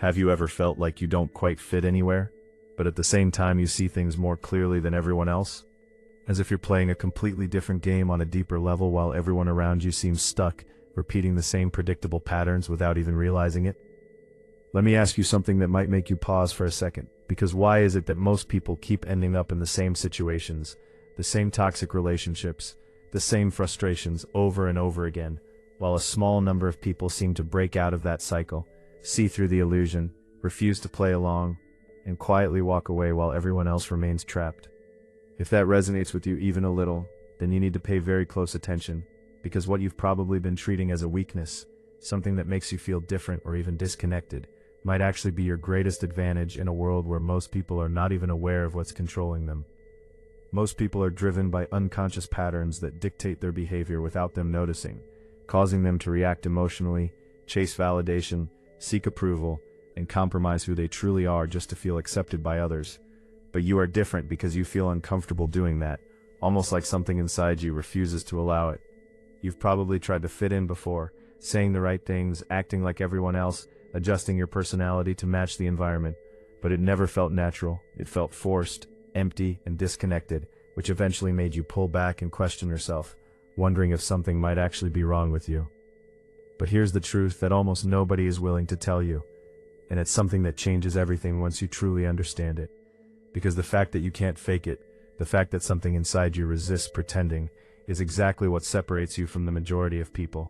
Have you ever felt like you don't quite fit anywhere, but at the same time you see things more clearly than everyone else? As if you're playing a completely different game on a deeper level while everyone around you seems stuck, repeating the same predictable patterns without even realizing it? Let me ask you something that might make you pause for a second, because why is it that most people keep ending up in the same situations, the same toxic relationships, the same frustrations over and over again, while a small number of people seem to break out of that cycle, see through the illusion, refuse to play along, and quietly walk away while everyone else remains trapped? If that resonates with you even a little, then you need to pay very close attention, because what you've probably been treating as a weakness, something that makes you feel different or even disconnected, might actually be your greatest advantage in a world where most people are not even aware of what's controlling them. Most people are driven by unconscious patterns that dictate their behavior without them noticing, causing them to react emotionally, chase validation, seek approval, and compromise who they truly are just to feel accepted by others. But you are different because you feel uncomfortable doing that, almost like something inside you refuses to allow it. You've probably tried to fit in before, saying the right things, acting like everyone else, adjusting your personality to match the environment, but it never felt natural. It felt forced, empty, and disconnected, which eventually made you pull back and question yourself, wondering if something might actually be wrong with you. But here's the truth that almost nobody is willing to tell you, and it's something that changes everything once you truly understand it. Because the fact that you can't fake it, the fact that something inside you resists pretending, is exactly what separates you from the majority of people.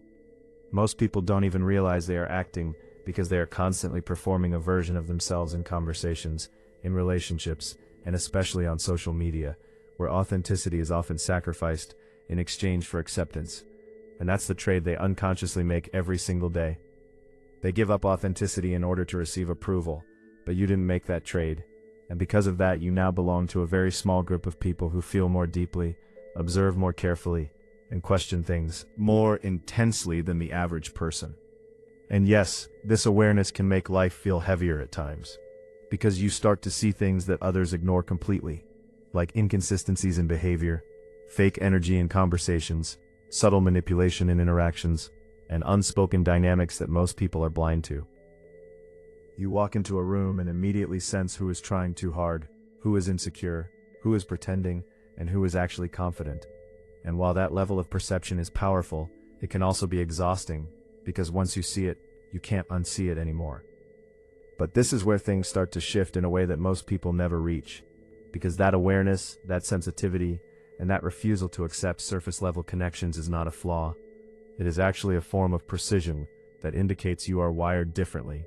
Most people don't even realize they are acting because they are constantly performing a version of themselves in conversations, in relationships, and especially on social media, where authenticity is often sacrificed in exchange for acceptance. And that's the trade they unconsciously make every single day. They give up authenticity in order to receive approval, but you didn't make that trade. And because of that, you now belong to a very small group of people who feel more deeply, observe more carefully, and question things more intensely than the average person. And yes, this awareness can make life feel heavier at times, because you start to see things that others ignore completely, like inconsistencies in behavior, fake energy in conversations, subtle manipulation in interactions, and unspoken dynamics that most people are blind to. You walk into a room and immediately sense who is trying too hard, who is insecure, who is pretending, and who is actually confident. And while that level of perception is powerful, it can also be exhausting, because once you see it, you can't unsee it anymore. But this is where things start to shift in a way that most people never reach, because that awareness, that sensitivity, and that refusal to accept surface-level connections is not a flaw. It is actually a form of precision that indicates you are wired differently.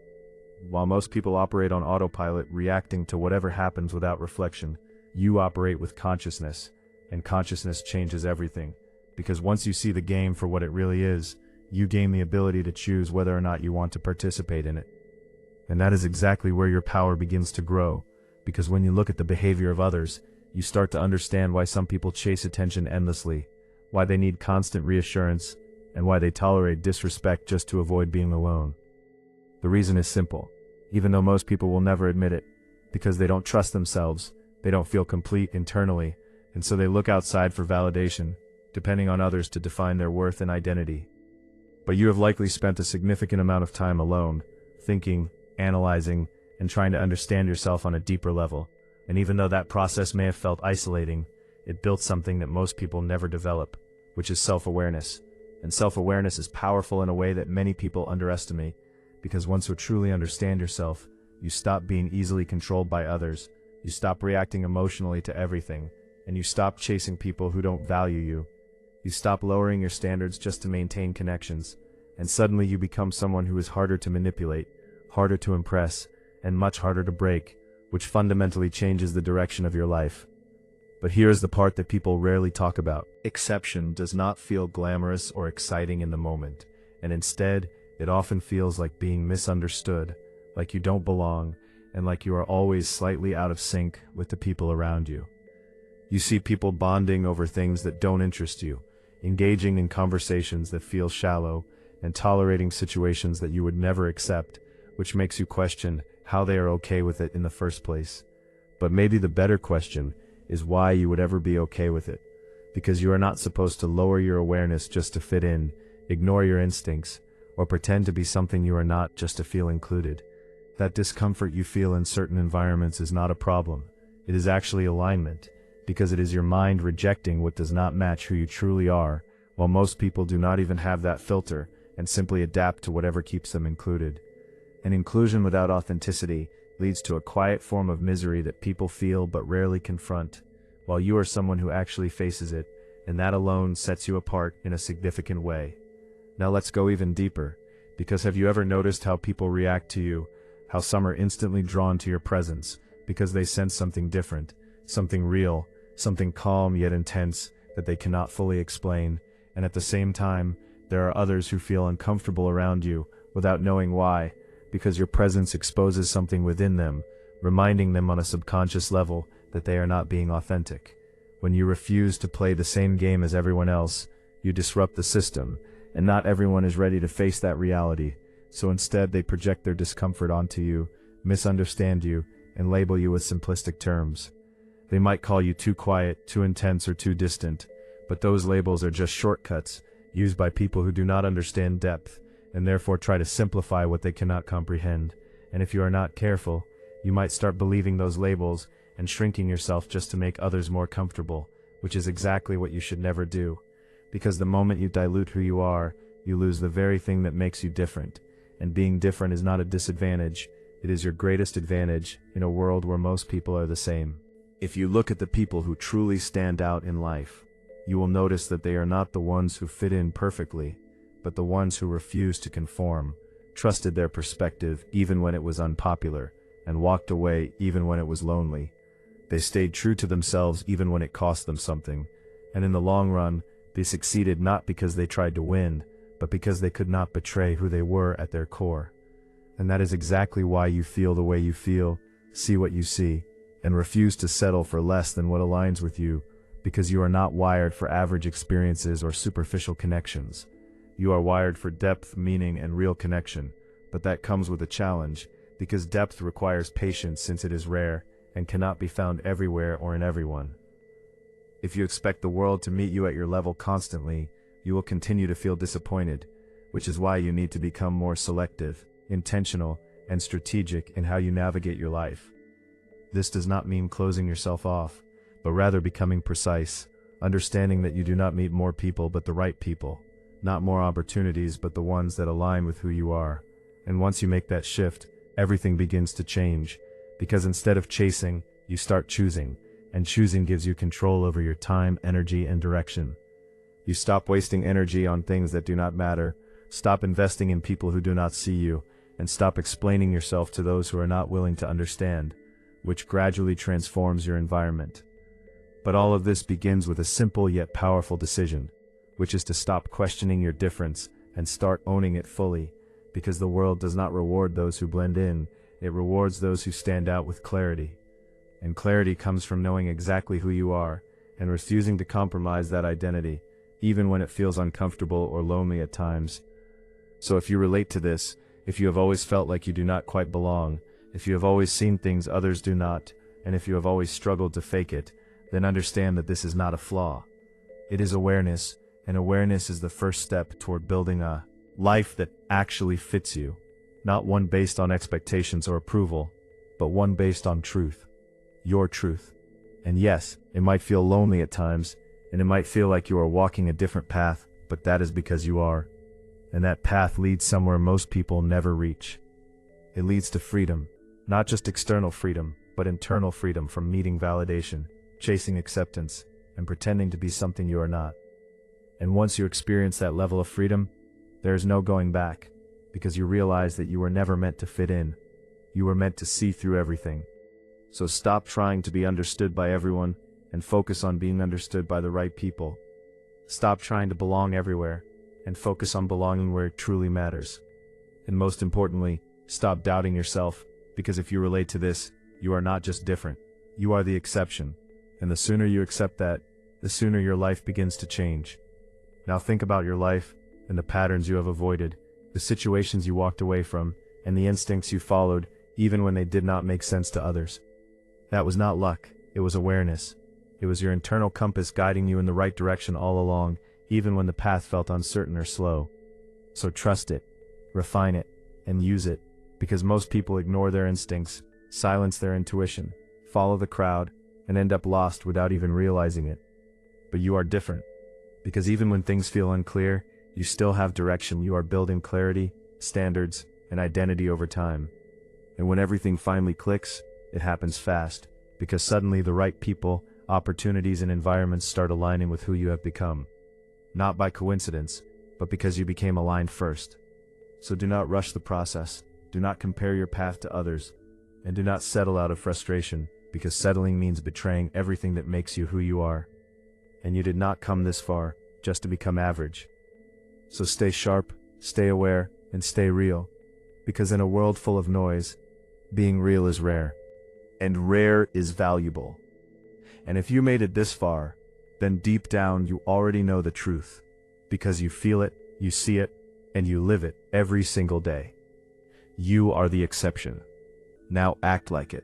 While most people operate on autopilot, reacting to whatever happens without reflection, you operate with consciousness, and consciousness changes everything, because once you see the game for what it really is, you gain the ability to choose whether or not you want to participate in it. And that is exactly where your power begins to grow, because when you look at the behavior of others, you start to understand why some people chase attention endlessly, why they need constant reassurance, and why they tolerate disrespect just to avoid being alone. The reason is simple, even though most people will never admit it, because they don't trust themselves, they don't feel complete internally, and so they look outside for validation, depending on others to define their worth and identity. But you have likely spent a significant amount of time alone, thinking, analyzing, and trying to understand yourself on a deeper level. And even though that process may have felt isolating, it built something that most people never develop, which is self-awareness. And self-awareness is powerful in a way that many people underestimate, because once you truly understand yourself, you stop being easily controlled by others, you stop reacting emotionally to everything, and you stop chasing people who don't value you. You stop lowering your standards just to maintain connections, and suddenly you become someone who is harder to manipulate, harder to impress, and much harder to break, which fundamentally changes the direction of your life. But here is the part that people rarely talk about. Exception does not feel glamorous or exciting in the moment, and instead, it often feels like being misunderstood, like you don't belong, and like you are always slightly out of sync with the people around you. You see people bonding over things that don't interest you, engaging in conversations that feel shallow, and tolerating situations that you would never accept, which makes you question how they are okay with it in the first place. But maybe the better question is why you would ever be okay with it, because you are not supposed to lower your awareness just to fit in, ignore your instincts, or pretend to be something you are not just to feel included. That discomfort you feel in certain environments is not a problem. It is actually alignment, because it is your mind rejecting what does not match who you truly are, while most people do not even have that filter and simply adapt to whatever keeps them included. And inclusion without authenticity leads to a quiet form of misery that people feel but rarely confront, while you are someone who actually faces it, and that alone sets you apart in a significant way. Now let's go even deeper, because have you ever noticed how people react to you, how some are instantly drawn to your presence, because they sense something different, something real, something calm yet intense that they cannot fully explain, and at the same time, there are others who feel uncomfortable around you without knowing why, because your presence exposes something within them, reminding them on a subconscious level that they are not being authentic. When you refuse to play the same game as everyone else, you disrupt the system, and not everyone is ready to face that reality, so instead they project their discomfort onto you, misunderstand you, and label you with simplistic terms. They might call you too quiet, too intense, or too distant, but those labels are just shortcuts used by people who do not understand depth, and therefore try to simplify what they cannot comprehend. And if you are not careful, you might start believing those labels and shrinking yourself just to make others more comfortable, which is exactly what you should never do. Because the moment you dilute who you are, you lose the very thing that makes you different. And being different is not a disadvantage, it is your greatest advantage in a world where most people are the same. If you look at the people who truly stand out in life, you will notice that they are not the ones who fit in perfectly, but the ones who refused to conform, trusted their perspective even when it was unpopular, and walked away even when it was lonely. They stayed true to themselves even when it cost them something, and in the long run, they succeeded not because they tried to win, but because they could not betray who they were at their core. And that is exactly why you feel the way you feel, see what you see, and refuse to settle for less than what aligns with you, because you are not wired for average experiences or superficial connections. You are wired for depth, meaning, and real connection, but that comes with a challenge, because depth requires patience since it is rare, and cannot be found everywhere or in everyone. If you expect the world to meet you at your level constantly, you will continue to feel disappointed, which is why you need to become more selective, intentional, and strategic in how you navigate your life. This does not mean closing yourself off, but rather becoming precise, understanding that you do not meet more people but the right people, not more opportunities but the ones that align with who you are. And once you make that shift, everything begins to change, because instead of chasing, you start choosing, and choosing gives you control over your time, energy, and direction. You stop wasting energy on things that do not matter, stop investing in people who do not see you, and stop explaining yourself to those who are not willing to understand, which gradually transforms your environment. But all of this begins with a simple yet powerful decision, which is to stop questioning your difference and start owning it fully, because the world does not reward those who blend in, it rewards those who stand out with clarity. And clarity comes from knowing exactly who you are, and refusing to compromise that identity, even when it feels uncomfortable or lonely at times. So if you relate to this, if you have always felt like you do not quite belong, if you have always seen things others do not, and if you have always struggled to fake it, then understand that this is not a flaw. It is awareness, and awareness is the first step toward building a life that actually fits you, not one based on expectations or approval, but one based on truth. Your truth. And yes, it might feel lonely at times, and it might feel like you are walking a different path, but that is because you are. And that path leads somewhere most people never reach. It leads to freedom, not just external freedom, but internal freedom from needing validation, chasing acceptance, and pretending to be something you are not. And once you experience that level of freedom, there is no going back, because you realize that you were never meant to fit in. You were meant to see through everything. So stop trying to be understood by everyone, and focus on being understood by the right people. Stop trying to belong everywhere, and focus on belonging where it truly matters. And most importantly, stop doubting yourself, because if you relate to this, you are not just different. You are the exception. And the sooner you accept that, the sooner your life begins to change. Now think about your life, and the patterns you have avoided, the situations you walked away from, and the instincts you followed, even when they did not make sense to others. That was not luck, it was awareness. It was your internal compass guiding you in the right direction all along, even when the path felt uncertain or slow. So trust it, refine it, and use it, Because most people ignore their instincts, silence their intuition, follow the crowd, and end up lost without even realizing it. But you are different. Because even when things feel unclear, you still have direction. You are building clarity, standards, and identity over time. And when everything finally clicks, it happens fast, because suddenly the right people, opportunities, and environments start aligning with who you have become. Not by coincidence, but because you became aligned first. So do not rush the process, do not compare your path to others, and do not settle out of frustration, because settling means betraying everything that makes you who you are. And you did not come this far just to become average. So stay sharp, stay aware, and stay real. Because in a world full of noise, being real is rare. And rare is valuable. And if you made it this far, then deep down you already know the truth. Because you feel it, you see it, and you live it every single day. You are the exception. Now act like it.